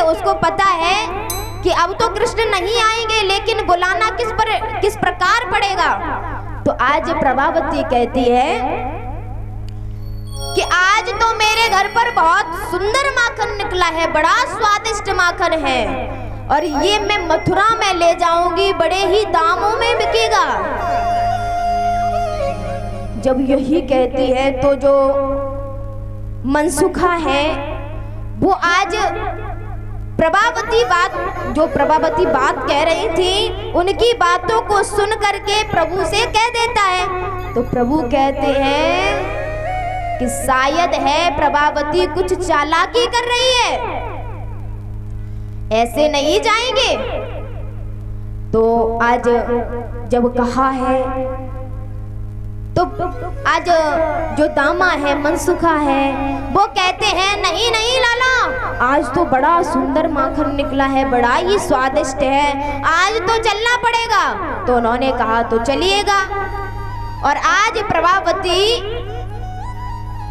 करके उसको पता है कि अब तो कृष्ण नहीं आएंगे, लेकिन बुलाना किस प्रकार पड़ेगा। तो आज प्रभावती कहती है कि आज तो मेरे घर पर बहुत सुंदर माखन निकला है, बड़ा स्वादिष्ट माखन है, और ये मैं मथुरा में ले जाऊंगी, बड़े ही दामों में बिकेगा। जब यही कहती है तो जो मनसुखा है वो आज प्रभावती बात कह रही थी, उनकी बातों को सुन करके प्रभु से कह देता है। तो प्रभु कहते हैं कि शायद है प्रभावती कुछ चालाकी कर रही है, ऐसे नहीं जाएंगे। तो आज जब कहा है तो आज जो दामा है, मनसुखा है, वो कहते हैं नहीं नहीं लाला, आज तो बड़ा सुंदर माखन निकला है, बड़ा ही स्वादिष्ट है, आज तो चलना पड़ेगा। तो उन्होंने कहा तो चलिएगा। और आज प्रभावती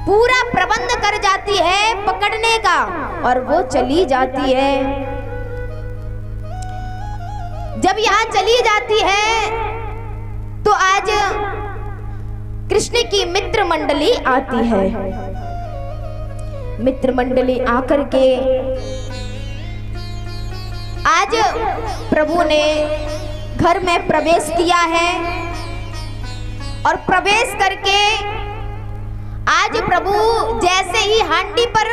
पूरा प्रबंध कर जाती है पकड़ने का, और वो चली जाती है। जब यहाँ चली जाती है तो आज कृष्ण की मित्र मंडली आती है। मित्र मंडली आकर के आज प्रभु ने घर में प्रवेश किया है, और प्रवेश करके आज प्रभु जैसे ही हांडी पर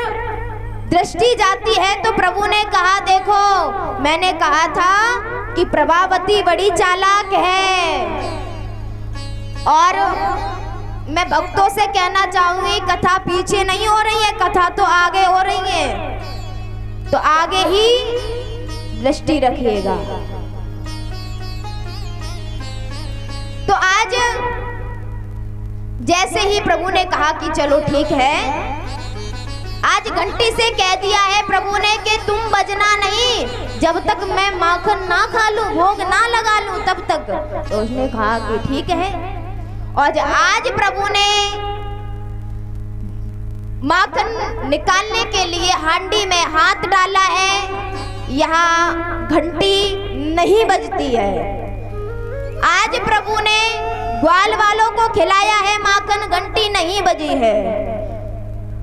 दृष्टि जाती है तो प्रभु ने कहा, देखो मैंने कहा था कि प्रभावती बड़ी चालाक है। और मैं भक्तों से कहना चाहूंगी, कथा पीछे नहीं हो रही है, कथा तो आगे हो रही है, तो आगे ही दृष्टि रखिएगा। तो आज जैसे ही प्रभु ने कहा कि चलो ठीक है, आज घंटी से कह दिया है प्रभु ने कि तुम बजना नहीं, जब तक मैं माखन ना खा लूं, भोग ना लगा लूं तब तक। तो उसने कहा कि ठीक है। और आज प्रभु ने माखन निकालने के लिए हांडी में हाथ डाला है, यहाँ घंटी नहीं बजती है। आज प्रभु ने ग्वाल वालों को खिलाया है माखन, घंटी नहीं बजी है।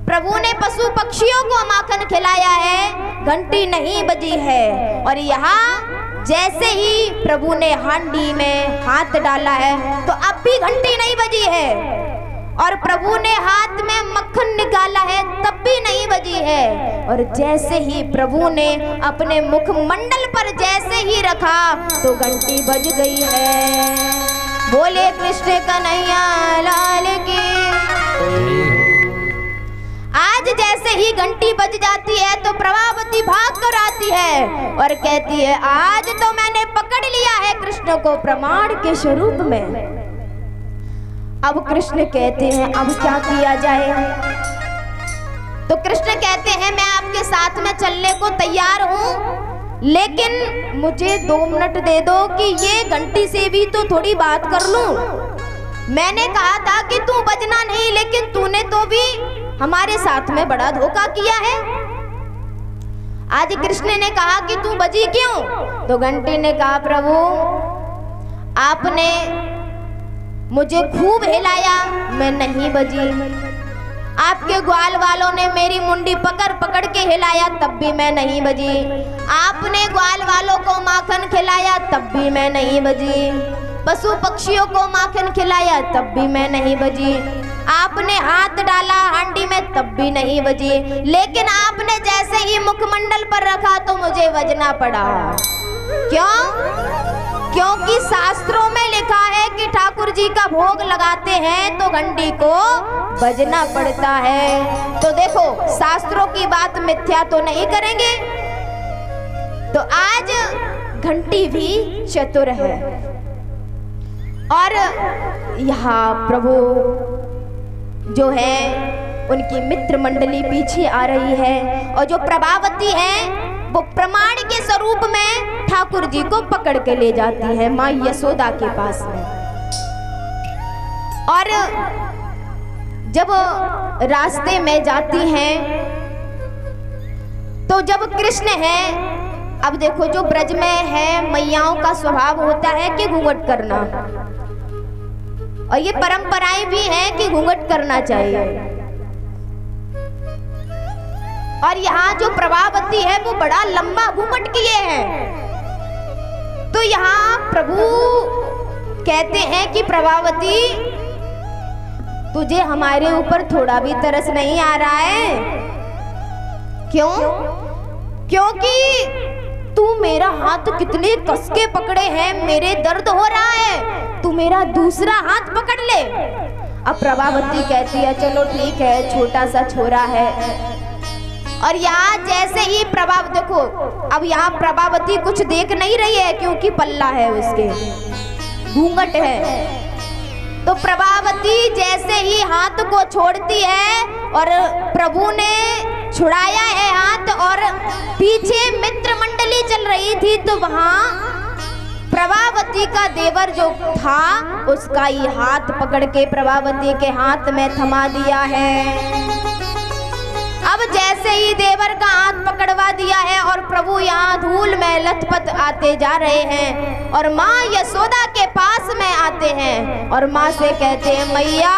प्रभु ने पशु पक्षियों को माखन खिलाया है, घंटी नहीं बजी है। और यहाँ जैसे ही प्रभु ने हांडी में हाथ डाला है तो अब भी घंटी नहीं बजी है, और प्रभु ने हाथ में मक्खन निकाला है तब भी नहीं बजी है। और जैसे ही प्रभु ने अपने मुखमंडल पर जैसे ही रखा तो घंटी बज गई है। बोले कृष्ण कन्हैया लाल की। आज जैसे ही घंटी बज जाती है तो प्रभावती भाग कर आती है और कहती है, आज तो मैंने पकड़ लिया है कृष्ण को प्रमाण के स्वरूप में। अब कृष्ण कहते हैं अब क्या किया जाए। तो कृष्ण कहते हैं मैं आपके साथ में चलने को तैयार हूँ, लेकिन मुझे 2 मिनट दे दो कि ये घंटी से भी तो थोड़ी बात कर लूं। मैंने कहा था कि तू बजना नहीं, लेकिन तूने तो भी हमारे साथ में बड़ा धोखा किया है। आज कृष्ण ने कहा कि तू बजी क्यों? तो घंटी ने कहा प्रभु आपने मुझे खूब हिलाया, मैं नहीं बजी। आपके ग्वाल वालों ने मेरी मुंडी पकड़ पकड़ के हिलाया तब भी मैं नहीं बजी। आपने ग्वाल वालों को माखन खिलाया तब भी मैं नहीं बजी। पशु पक्षियों को माखन खिलाया तब भी मैं नहीं बजी। आपने हाथ डाला हांडी में तब भी नहीं बजी। लेकिन आपने जैसे ही मुखमंडल पर रखा तो मुझे बजना पड़ा। क्यों? क्योंकि शास्त्रों में लिखा है कि ठाकुर जी का भोग लगाते हैं तो घंटी को बजना पड़ता है। तो देखो शास्त्रों की बात मिथ्या तो नहीं करेंगे। तो आज घंटी भी चतुर है। और यहाँ प्रभु जो है उनकी मित्र मंडली पीछे आ रही है, और जो प्रभावती है वो प्रमाण के स्वरूप में ठाकुर जी को पकड़ के ले जाती है माँ यशोदा के पास में। और जब रास्ते में जाती हैं तो जब कृष्ण है, अब देखो जो ब्रज में है मैयाओं का स्वभाव होता है कि घूंघट करना, और ये परंपराएं भी हैं कि घूंघट करना चाहिए। और यहाँ जो प्रभावती है वो बड़ा लंबा घूंघट किए हैं। तो यहाँ प्रभु कहते हैं कि प्रभावती तुझे हमारे ऊपर थोड़ा भी तरस नहीं आ रहा है? क्यों? क्योंकि तू मेरा हाथ कितने कस के पकड़े हैं, मेरे दर्द हो रहा है, तू मेरा दूसरा हाथ पकड़ ले। अब प्रभावती कहती है चलो ठीक है, छोटा सा छोरा है। और यहाँ जैसे ही देखो, अब यहाँ प्रभावती कुछ देख नहीं रही है क्योंकि पल्ला है उसके, घूंघट है। तो प्रभावती जैसे ही हाथ को छोड़ती है और प्रभु ने छुड़ाया है हाथ, और पीछे मित्र मंडली चल रही थी, तो वहां प्रभावती का देवर जो था उसका ही हाथ पकड़ के प्रभावती के हाथ में थमा दिया है। अब जैसे ही देवर का हाथ पकड़वा दिया है और प्रभु यहाँ धूल में लथपथ आते जा रहे हैं, और माँ यशोदा के पास में आते हैं और माँ से कहते हैं मैया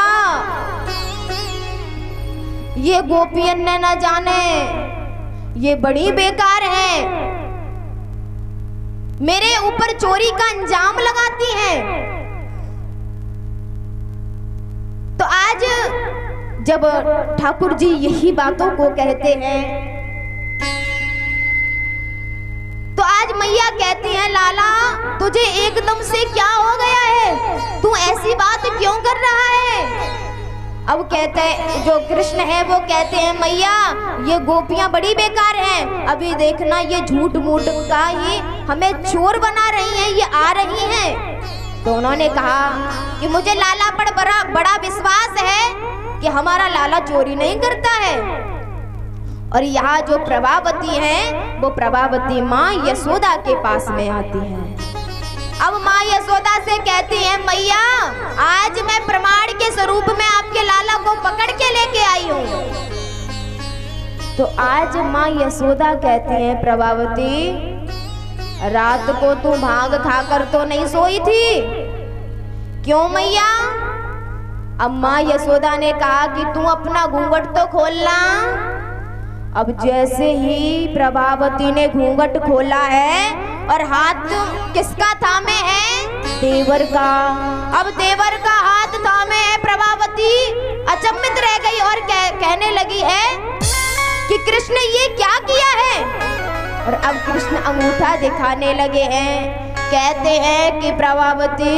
ये गोपियन ने न जाने ये बड़ी बेकार है, मेरे ऊपर चोरी का अंजाम लगाती हैं। तो आज जब ठाकुर जी यही बातों को कहते हैं, तो आज मैया कहती हैं लाला तुझे एकदम से क्या हो गया है, तू ऐसी बात क्यों कर रहा है? अब कहते हैं जो कृष्ण है वो कहते हैं मैया ये गोपियां बड़ी बेकार हैं, अभी देखना ये झूठ मूठ का ही हमें चोर बना रही हैं, ये आ रही हैं। तो उन्होंने कहा कि मुझे लाला पर बड़ा विश्वास है कि हमारा लाला चोरी नहीं करता है। और यहाँ जो प्रभावती है वो प्रभावती माँ यशोदा के पास में आती है। अब माँ यशोदा से कहती है मैया आज मैं प्रमाण के स्वरूप में आपके लाला को पकड़ के लेके आई हूँ। तो आज माँ यशोदा कहती है प्रभावती रात को तू भांग खाकर तो नहीं सोई थी? क्यों मैया? अब माँ यशोदा ने कहा कि तू अपना घूंघट तो खोलना। अब जैसे ही प्रभावती ने घूंघट खोला है और हाथ किसका थामे है? देवर का। अब देवर का हाथ थामे है प्रभावती अचंभित रह गई और कहने लगी है कि कृष्ण ये क्या किया है? और अब कृष्ण अंगूठा दिखाने लगे हैं, कहते हैं कि प्रभावती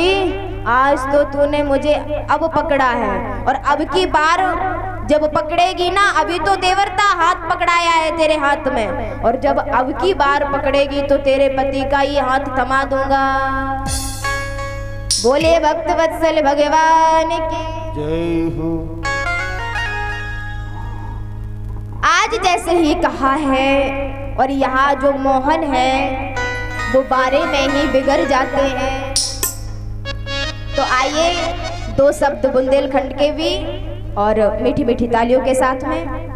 आज तो तूने मुझे अब पकड़ा है, और अब की बार जब पकड़ेगी ना, अभी तो देवरता हाथ पकड़ाया है तेरे हाथ में, और जब अब की बार पकड़ेगी तो तेरे पति का ही हाथ थमा दूंगा। बोले भक्त वत्सल भगवान की जय हो। आज जैसे ही कहा है, और यहाँ जो मोहन है वो बारे में ही बिगड़ जाते हैं। तो आइए दो शब्द बुंदेलखंड के भी और मीठी मीठी तालियों के साथ में